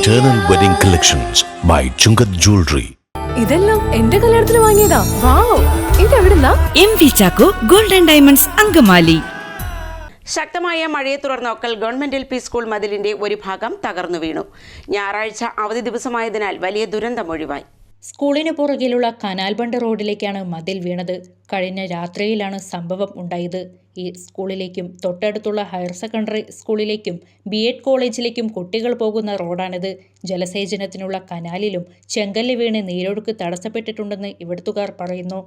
Eternal Wedding Collections by Chungat Jewelry. ഇതെല്ലാം എന്റെ കല്യാണത്തിന് വാങ്ങിയതാ. വാവ്, ഇതെവിടുന്നാ? MV Chacko Gold and Diamonds Angamaly. ശക്തമായ മഴയെ തുടർന്ന് ഒക്കൽ ഗവൺമെന്റ് LP സ്കൂൾ മതിലിന്റെ ഒരു ഭാഗം തകർന്നു വീണു. ഞായറാഴ്ച അവധി ദിവസമായതിനാൽ വലിയ ദുരന്തം ഒഴിവായി. സ്കൂളിന് പുറകിലുള്ള കനാൽ ബണ്ട് റോഡിലേക്കാണ് മതിൽ വീണത്. കഴിഞ്ഞ രാത്രിയിലാണ് സംഭവം ഉണ്ടായത്. ഈ സ്കൂളിലേക്കും തൊട്ടടുത്തുള്ള ഹയർ സെക്കൻഡറി സ്കൂളിലേക്കും BEd കോളേജിലേക്കും കുട്ടികൾ പോകുന്ന റോഡാണിത്. ജലസേചനത്തിനുള്ള കനാലിലും ചെങ്കല്ല് വീണ് നീരൊഴുക്ക് തടസ്സപ്പെട്ടിട്ടുണ്ടെന്ന് ഇവിടുത്തുകാർ പറയുന്നു.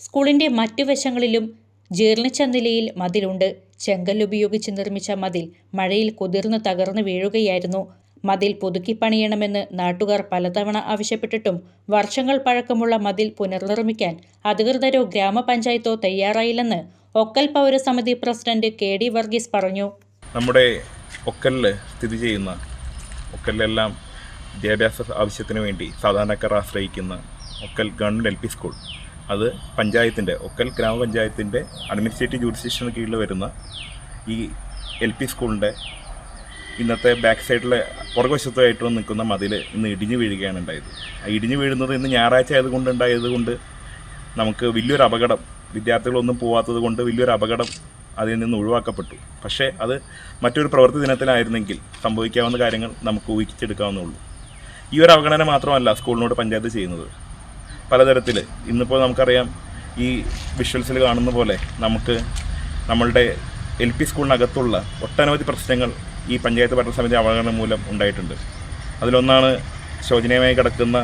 സ്കൂളിന്റെ മറ്റു വശങ്ങളിലും ജീർണിച്ച നിലയിൽ മതിലുണ്ട്. ചെങ്കല്ലുപയോഗിച്ച് നിർമ്മിച്ച മതിൽ മഴയിൽ കുതിർന്ന് തകർന്നു വീഴുകയായിരുന്നു. മതിൽ പുതുക്കി പണിയണമെന്ന് നാട്ടുകാർ പലതവണ ആവശ്യപ്പെട്ടിട്ടും വർഷങ്ങൾ പഴക്കമുള്ള മതിൽ പുനർനിർമ്മിക്കാൻ അധികൃതരോ ഗ്രാമപഞ്ചായത്തോ തയ്യാറായില്ലെന്ന് ഒക്കൽ പൗരസമിതി പ്രസിഡന്റ് KD വർഗീസ് പറഞ്ഞു. നമ്മുടെ ഒക്കലിൽ സ്ഥിതി ചെയ്യുന്ന, ഒക്കലിലെല്ലാം വിദ്യാഭ്യാസ ആവശ്യത്തിന് വേണ്ടി സാധാരണക്കാർ ആശ്രയിക്കുന്ന ഒക്കൽ ഗവൺമെൻറ് LP സ്കൂൾ, അത് പഞ്ചായത്തിൻ്റെ, ഒക്കൽ ഗ്രാമപഞ്ചായത്തിൻ്റെ അഡ്മിനിസ്ട്രേറ്റീവ് ജൂറിസ്ഡിക്ഷന് കീഴിൽ വരുന്ന ഈ LP സ്കൂളിൻ്റെ ഇന്നത്തെ ബാക്ക് സൈഡിലെ പുറകുവശത്തായിട്ട് നിൽക്കുന്ന മതിൽ ഇന്ന് ഇടിഞ്ഞു വീഴുകയാണ് ഉണ്ടായത്. ആ ഇടിഞ്ഞു വീഴുന്നത് ഇന്ന് ഞായറാഴ്ച ആയതുകൊണ്ട് നമുക്ക് വലിയൊരു അപകടം, വിദ്യാർത്ഥികളൊന്നും പോകാത്തത് കൊണ്ട് വലിയൊരു അപകടം അതിൽ നിന്ന് ഒഴിവാക്കപ്പെട്ടു. പക്ഷേ അത് മറ്റൊരു പ്രവൃത്തി ദിനത്തിലായിരുന്നെങ്കിൽ സംഭവിക്കാവുന്ന കാര്യങ്ങൾ നമുക്ക് ഊഹിച്ചെടുക്കാവുന്നുള്ളൂ. ഈ ഒരു അവഗണന മാത്രമല്ല സ്കൂളിനോട് പഞ്ചായത്ത് ചെയ്യുന്നത്. പലതരത്തിൽ ഇന്നിപ്പോൾ നമുക്കറിയാം, ഈ വിഷ്വൽസിൽ കാണുന്ന പോലെ നമുക്ക് നമ്മളുടെ LP സ്കൂളിനകത്തുള്ള ഒട്ടനവധി പ്രശ്നങ്ങൾ ഈ പഞ്ചായത്ത് ഭരണസമിതി അവഗണന മൂലം ഉണ്ടായിട്ടുണ്ട്. അതിലൊന്നാണ് ശോചനീയമായി കിടക്കുന്ന,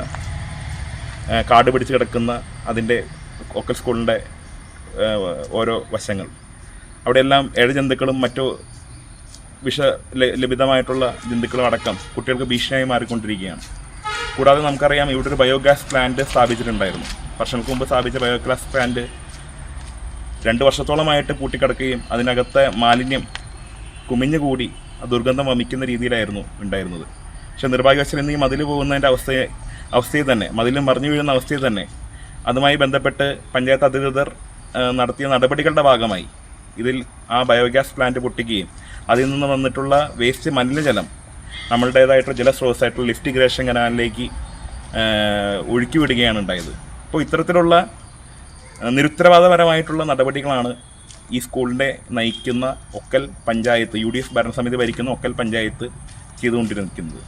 കാട് പിടിച്ച് കിടക്കുന്ന അതിൻ്റെ ഒക്കൽ സ്കൂളിൻ്റെ ഓരോ വശങ്ങൾ. അവിടെയെല്ലാം ജന്തുക്കളും മറ്റു വിഷലഭിതമായിട്ടുള്ള ജന്തുക്കളും അടക്കം കുട്ടികൾക്ക് ഭീഷണിയായി മാറിക്കൊണ്ടിരിക്കുകയാണ്. കൂടാതെ നമുക്കറിയാം, ഇവിടെ ഒരു ബയോഗ്യാസ് പ്ലാന്റ് സ്ഥാപിച്ചിട്ടുണ്ടായിരുന്നു. വർഷങ്ങൾക്ക് മുമ്പ് സ്ഥാപിച്ച ബയോഗ്യാസ് പ്ലാന്റ് 2 വർഷത്തോളമായിട്ട് പൂട്ടിക്കിടക്കുകയും അതിനകത്തെ മാലിന്യം കുമിഞ്ഞുകൂടി ദുർഗന്ധം വമിക്കുന്ന രീതിയിലായിരുന്നു ഉണ്ടായിരുന്നത്. പക്ഷേ നിർഭാഗ്യവശാൽ ഇന്ന് ഈ മതിൽ പോകുന്നതിൻ്റെ അവസ്ഥയിൽ തന്നെ, മതിലും മറിഞ്ഞു വീഴുന്ന അവസ്ഥയിൽ തന്നെ അതുമായി ബന്ധപ്പെട്ട് പഞ്ചായത്ത് അധികൃതർ നടത്തിയ നടപടികളുടെ ഭാഗമായി ഇതിൽ ആ ബയോഗ്യാസ് പ്ലാന്റ് പൊട്ടിക്കുകയും അതിൽ നിന്ന് വന്നിട്ടുള്ള വേസ്റ്റ് മലിനജലം നമ്മളുടേതായിട്ടുള്ള ജലസ്രോതസ്സായിട്ടുള്ള ലിഫ്റ്റ് ഇറിഗേഷൻ കനാലിലേക്ക് ഒഴുക്കി വിടുകയാണ് ഉണ്ടായത്. അപ്പോൾ ഇത്തരത്തിലുള്ള നിരുത്തരവാദപരമായിട്ടുള്ള നടപടികളാണ് ഈ സ്കൂളിനെ നയിക്കുന്ന ഒക്കൽ പഞ്ചായത്ത്, UDF ഭരണസമിതി ഭരിക്കുന്ന ഒക്കൽ പഞ്ചായത്ത് ചെയ്തുകൊണ്ടിരിക്കുന്നത്.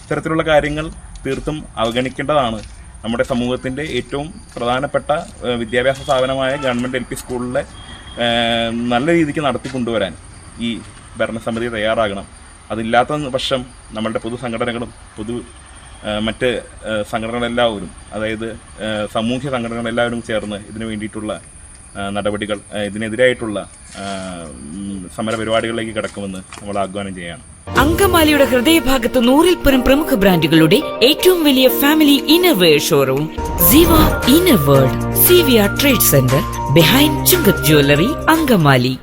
ഇത്തരത്തിലുള്ള കാര്യങ്ങൾ തീർത്തും അവഗണിക്കേണ്ടതാണ്. നമ്മുടെ സമൂഹത്തിൻ്റെ ഏറ്റവും പ്രധാനപ്പെട്ട വിദ്യാഭ്യാസ സ്ഥാപനമായ ഗവൺമെൻറ് LP സ്കൂളിലെ നല്ല രീതിക്ക് നടത്തിക്കൊണ്ടുവരാൻ ഈ ഭരണസമിതി തയ്യാറാകണം. അതില്ലാത്ത പക്ഷം നമ്മളുടെ പൊതുസംഘടനകളും മറ്റ് സംഘടനകളെല്ലാവരും, അതായത് സാമൂഹ്യ സംഘടനകളെല്ലാവരും ചേർന്ന് ഇതിനു വേണ്ടിയിട്ടുള്ള നടപടികൾ, ഇതിനെതിരായിട്ടുള്ള സമരപരിപാടികളിലേക്ക് കടക്കുമെന്ന് നമ്മൾ ആഹ്വാനം ചെയ്യാണ്. അങ്കമാലിയുടെ ഹൃദയഭാഗത്ത് 100-ൽ-പരം പ്രമുഖ ബ്രാൻഡുകളുടെ ഏറ്റവും വലിയ ഫാമിലി ഇന്നർവെയർ ഷോറൂം ജീവ inner world, CVR trade centre, behind Chungath jewellery, Angamaly.